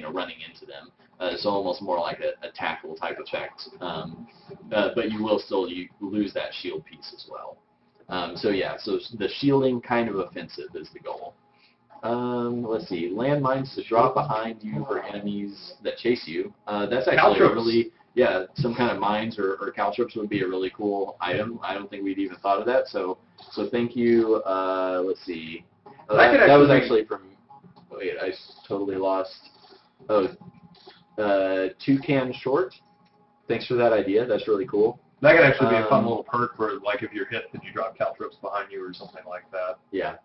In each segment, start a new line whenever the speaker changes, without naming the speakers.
running into them. So almost more like a tackle type effect. But you will still lose that shield piece as well. So the shielding kind of offensive is the goal. Let's see, landmines to drop behind you for enemies that chase you. That's actually really, some kind of mines or caltrops would be a really cool item. I don't think we'd even thought of that. So thank you. Let's see. That was actually from. Wait, I totally lost. Oh, Toucan Short. Thanks for that idea. That's really cool.
That could actually be a fun little perk for, like, if you're hit, then you drop caltrops behind you or something like that.
Yeah.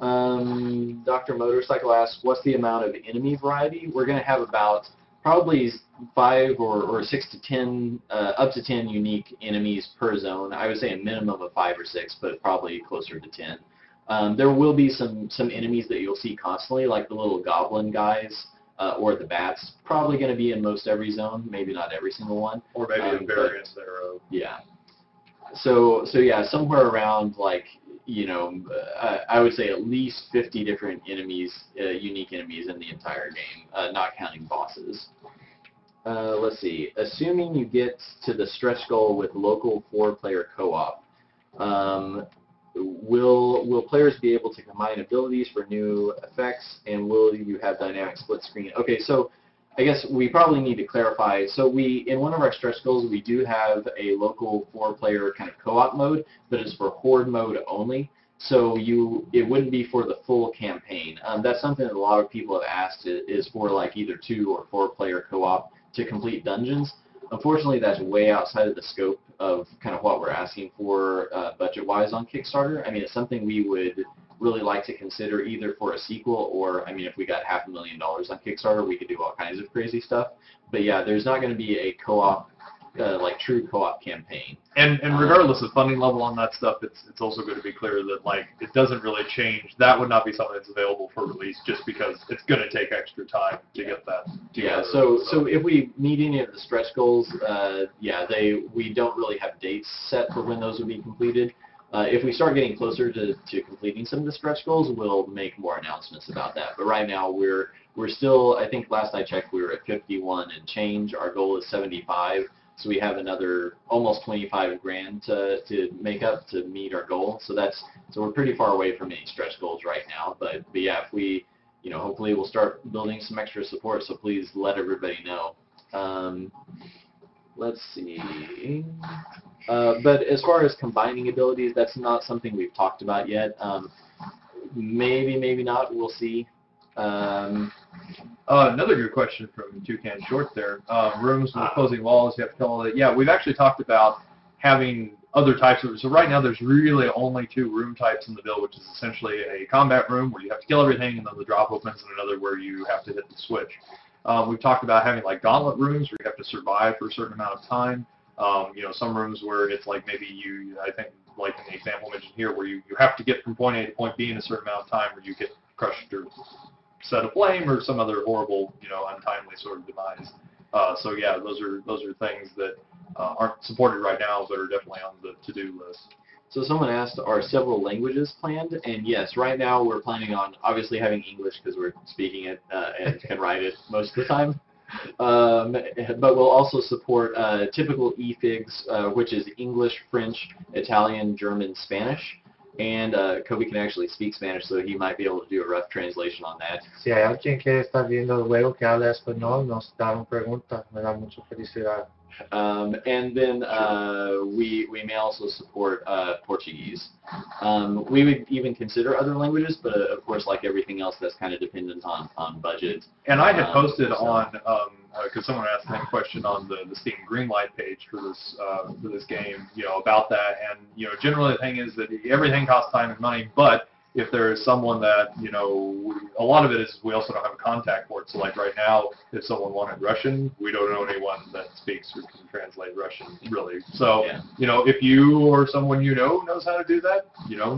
Dr. Motorcycle asks, what's the amount of enemy variety? We're going to have about probably 5 or 6 to 10, up to 10 unique enemies per zone. I would say a minimum of 5 or 6, but probably closer to 10. There will be some enemies that you'll see constantly, like the little goblin guys or the bats. Probably going to be in most every zone, maybe not every single one.
Or maybe a variant thereof.
Yeah. So somewhere around like, I would say at least 50 different enemies, unique enemies in the entire game, not counting bosses. Let's see. Assuming you get to the stretch goal with local 4-player co-op, will players be able to combine abilities for new effects, and will you have dynamic split screen? Okay, so I guess we probably need to clarify. So in one of our stretch goals, we do have a local 4-player kind of co-op mode, but it's for horde mode only. So it wouldn't be for the full campaign. That's something that a lot of people have asked is for like either 2 or 4-player co-op to complete dungeons. Unfortunately, that's way outside of the scope of kind of what we're asking for budget-wise on Kickstarter. I mean, it's something we would really like to consider either for a sequel or, I mean, if we got $500,000 on Kickstarter, we could do all kinds of crazy stuff. But yeah, there's not going to be a co-op, like true co-op campaign.
And regardless of funding level on that stuff, it's also going to be clear that like it doesn't really change. That would not be something that's available for release just because it's going to take extra time to get that together.
Yeah, so if we meet any of the stretch goals, we don't really have dates set for when those will be completed. If we start getting closer to completing some of the stretch goals, we'll make more announcements about that. But right now, we're still, I think last I checked, we were at 51 and change. Our goal is 75, so we have another almost 25 grand to make up to meet our goal. So we're pretty far away from any stretch goals right now. But yeah, if we, hopefully we'll start building some extra support. So please let everybody know. Let's see. But as far as combining abilities, that's not something we've talked about yet. Maybe not. We'll see.
Another good question from Toucan Short there. Rooms with opposing walls, you have to kill all that. Yeah, we've actually talked about having other types of. So right now there's really only 2 room types in the build, which is essentially a combat room where you have to kill everything and then the drop opens, and another where you have to hit the switch. We've talked about having like gauntlet rooms where you have to survive for a certain amount of time. Some rooms where it's like maybe I think like in the example mentioned here, where you have to get from point A to point B in a certain amount of time, or you get crushed or set aflame or some other horrible, untimely sort of demise. So yeah, those are things that aren't supported right now, but are definitely on the to-do list.
So someone asked, are several languages planned? And yes, right now we're planning on obviously having English because we're speaking it and can write it most of the time. But we'll also support typical eFigs, which is English, French, Italian, German, Spanish. And Kobe can actually speak Spanish, so he might be able to do a rough translation on that.
Si hay alguien que está viendo el juego que habla español, nos da una pregunta. Me da mucha felicidad.
And then we may also support Portuguese. We would even consider other languages, but of course, like everything else, that's kind of dependent on budget.
And I had posted on, because someone asked me a question on the Steam Greenlight page for this game, about that. And generally the thing is that everything costs time and money, but if there is someone that, a lot of it is we also don't have a contact for it. So like right now, if someone wanted Russian, we don't know anyone that speaks or can translate Russian, really. So, if you or someone knows how to do that,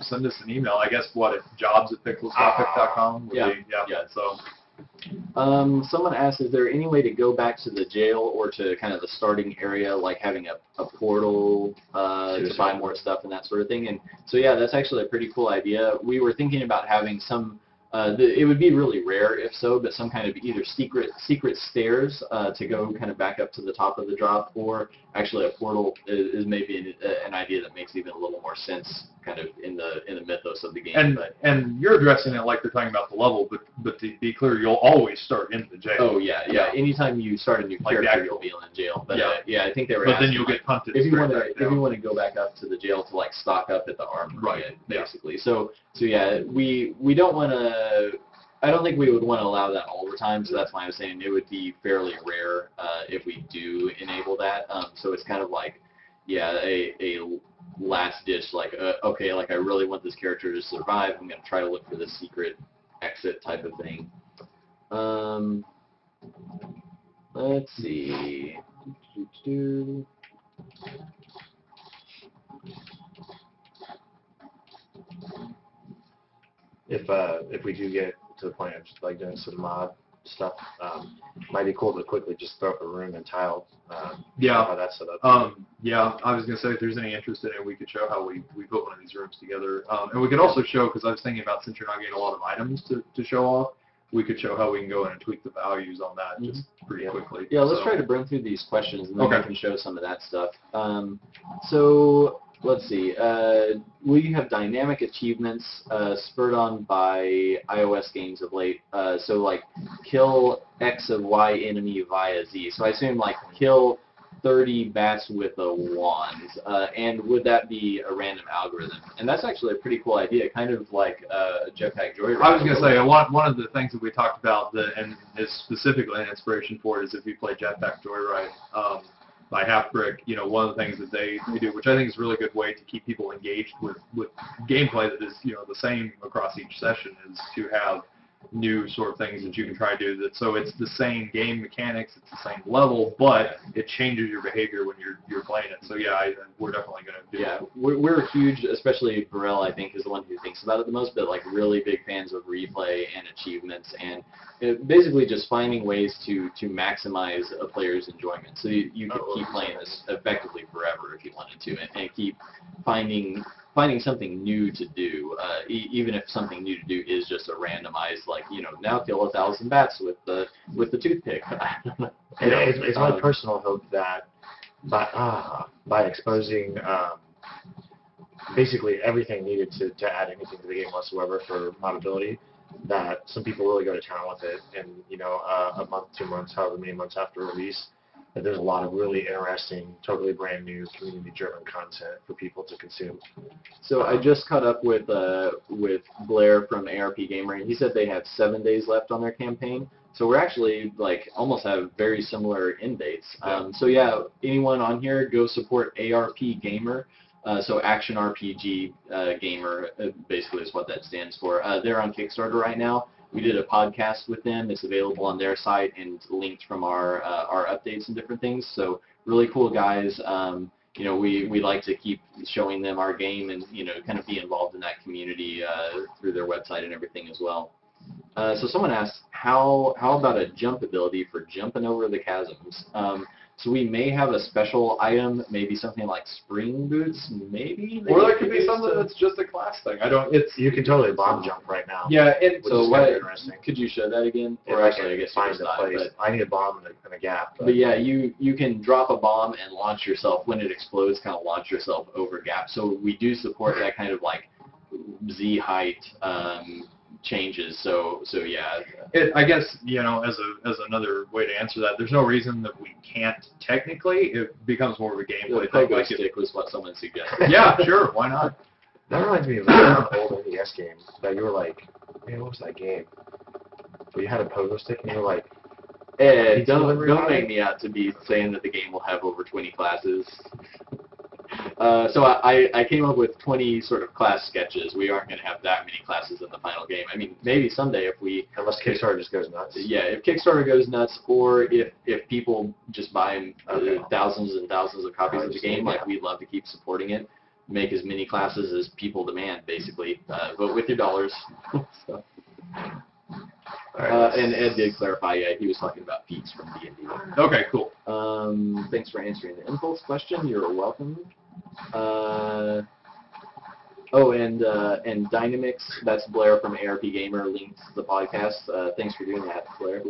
send us an email. I guess, at jobs@pixelscopic.com? So.
Someone asked, is there any way to go back to the jail or to kind of the starting area, like having a portal to buy more stuff and that sort of thing? And so, yeah, that's actually a pretty cool idea. We were thinking about having some it would be really rare if so, but some kind of either secret stairs to go kind of back up to the top of the drop, or actually a portal is maybe an idea that makes even a little more sense kind of in the mythos of the game.
And you're addressing it like they're talking about the level, but to be clear, you'll always start in the jail.
Oh yeah. Anytime you start a new character, you'll be in jail. But I think they were.
But then you'll get punted.
If you want to go back up to the jail to like stock up at the armory, basically. So yeah, we don't want to. I don't think we would want to allow that all the time. So that's why I'm saying it would be fairly rare if we do enable that. So it's kind of like, a last ditch, like okay, like I really want this character to survive. I'm going to try to look for this secret exit type of thing. Let's see.
If we do get to the point of just like doing some mod stuff, might be cool to quickly just throw up a room and tile. How that's set up.
I was gonna say if there's any interest in it, we could show how we put one of these rooms together, and we could also show, because I was thinking about, since you're not getting a lot of items to show off, we could show how we can go in and tweak the values on that just pretty quickly.
Yeah, let's try to burn through these questions and then we can show some of that stuff. So let's see. Will you have dynamic achievements spurred on by iOS games of late? So like kill X of Y enemy via Z. So I assume like kill 30 bats with a wand. And would that be a random algorithm? And that's actually a pretty cool idea, kind of like Jetpack Joyride.
I was going to say, one of the things that we talked about, and is specifically an inspiration for it, is if you play Jetpack Joyride by Half Brick, one of the things that they do, which I think is a really good way to keep people engaged with gameplay that is, the same across each session, is to have new sort of things that you can try to do. So it's the same game mechanics, it's the same level, but it changes your behavior when you're playing it. So we're definitely going to do that.
We're huge, especially Burrell, I think, is the one who thinks about it the most, but like really big fans of replay and achievements, and basically just finding ways to maximize a player's enjoyment. So you could keep playing this effectively forever if you wanted to, and keep finding something new to do, even if something new to do is just a randomized, like, now kill 1,000 bats with the toothpick.
It's my personal hope that by exposing basically everything needed to add anything to the game whatsoever for modability, that some people really go to town with it, and a month, 2 months, however many months after release, that there's a lot of really interesting, totally brand new, community-driven content for people to consume.
So I just caught up with Blair from ARP Gamer, and he said they have 7 days left on their campaign. So we're actually like almost have very similar end dates. So anyone on here, go support ARP Gamer. So Action RPG Gamer basically is what that stands for. They're on Kickstarter right now. We did a podcast with them. It's available on their site and linked from our updates and different things. So really cool guys. We like to keep showing them our game and kind of be involved in that community through their website and everything as well. So someone asked, how about a jump ability for jumping over the chasms? So we may have a special item, maybe something like spring boots, maybe.
Or that could be something that's just a class thing.
You can totally bomb jump right now.
Yeah.
So what? Interesting. Could you show that again?
Or actually, I guess find the place. I need a bomb and a gap.
But yeah, you can drop a bomb and launch yourself when it explodes. Kind of launch yourself over gap. So we do support that kind of like Z height changes. So yeah.
I guess as another way to answer that, there's no reason that we can't technically. It becomes more of a gameplay thing.
Pogo stick was what someone suggested.
Yeah, sure, why not?
That reminds me of an old NES game that you were like, man, what was that game? Where you had a pogo stick and you were like,
Ed, don't make me out to be saying that the game will have over 20 classes. So I came up with 20 sort of class sketches. We aren't going to have that many classes in the final game. I mean, maybe someday if we...
Unless Kickstarter just goes nuts.
Yeah, if Kickstarter goes nuts, or if people just buy thousands and thousands of copies of the game, like we'd love to keep supporting it. Make as many classes as people demand, basically. Vote with your dollars. So. And Ed did clarify, he was talking about feats from D&D.
Okay, cool.
Thanks for answering the impulse question. You're welcome. Oh, and Dynamix, that's Blair from ARP Gamer, linked to the podcast. Thanks for doing that, Blair.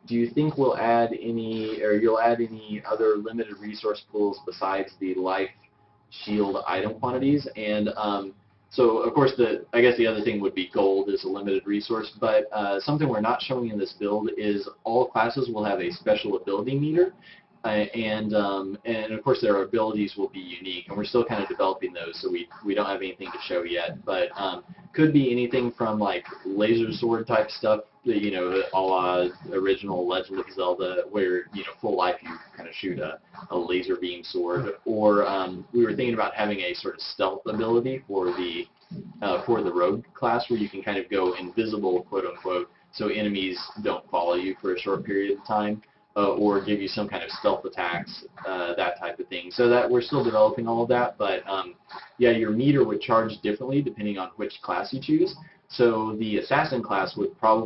Do you think you'll add any other limited resource pools besides the life shield item quantities? And so, of course, I guess the other thing would be gold is a limited resource, but something we're not showing in this build is all classes will have a special ability meter. And of course their abilities will be unique, and we're still kind of developing those, so we don't have anything to show yet. But could be anything from like laser sword type stuff, a la original Legend of Zelda, where full life you kind of shoot a laser beam sword, or we were thinking about having a sort of stealth ability for the rogue class, where you can kind of go invisible, quote unquote, so enemies don't follow you for a short period of time. Or give you some kind of stealth attacks, that type of thing. So that we're still developing all of that, but yeah, your meter would charge differently depending on which class you choose. So the assassin class would probably